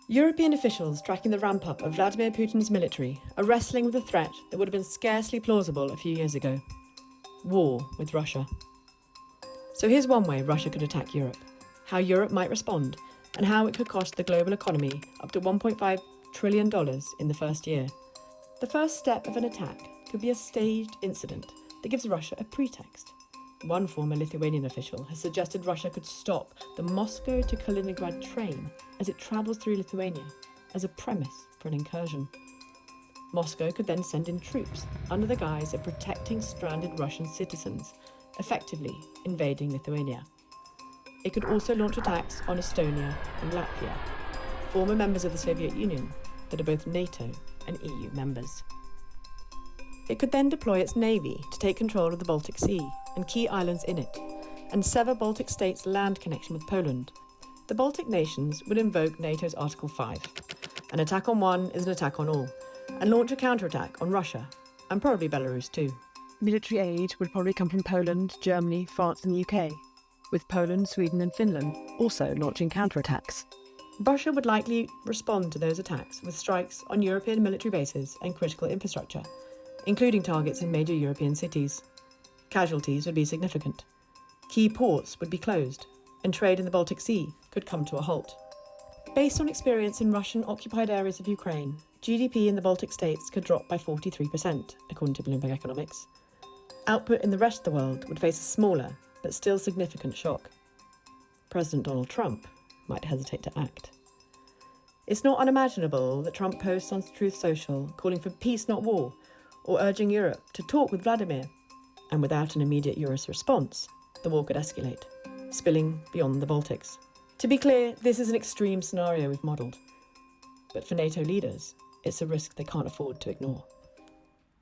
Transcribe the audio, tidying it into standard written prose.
European officials tracking the ramp-up of Vladimir Putin's military are wrestling with a threat that would have been scarcely plausible a few years ago: war with Russia. So here's one way Russia could attack Europe, how Europe might respond, and how it could cost the global economy up to $1.5 trillion in the first year. The first step of an attack could be a staged incident that gives Russia a pretext. One former Lithuanian official has suggested Russia could stop the Moscow to Kaliningrad train as it travels through Lithuania as a premise for an incursion. Moscow could then send in troops under the guise of protecting stranded Russian citizens, effectively invading Lithuania. It could also launch attacks on Estonia and Latvia, former members of the Soviet Union that are both NATO and EU members. It could then deploy its navy to take control of the Baltic Sea and key islands in it, and sever Baltic states' land connection with Poland. The Baltic nations would invoke NATO's Article 5. An attack on one is an attack on all, and launch a counterattack on Russia, and probably Belarus too. Military aid would probably come from Poland, Germany, France and the UK, with Poland, Sweden and Finland also launching counterattacks. Russia would likely respond to those attacks with strikes on European military bases and critical infrastructure, including targets in major European cities. Casualties would be significant. Key ports would be closed, and trade in the Baltic Sea could come to a halt. Based on experience in Russian-occupied areas of Ukraine, GDP in the Baltic states could drop by 43%, according to Bloomberg Economics. Output in the rest of the world would face a smaller, but still significant shock. President Donald Trump might hesitate to act. It's not unimaginable that Trump posts on Truth Social calling for peace, not war, or urging Europe to talk with Vladimir. And without an immediate US response, the war could escalate, spilling beyond the Baltics. To be clear, this is an extreme scenario we've modelled. But for NATO leaders, it's a risk they can't afford to ignore.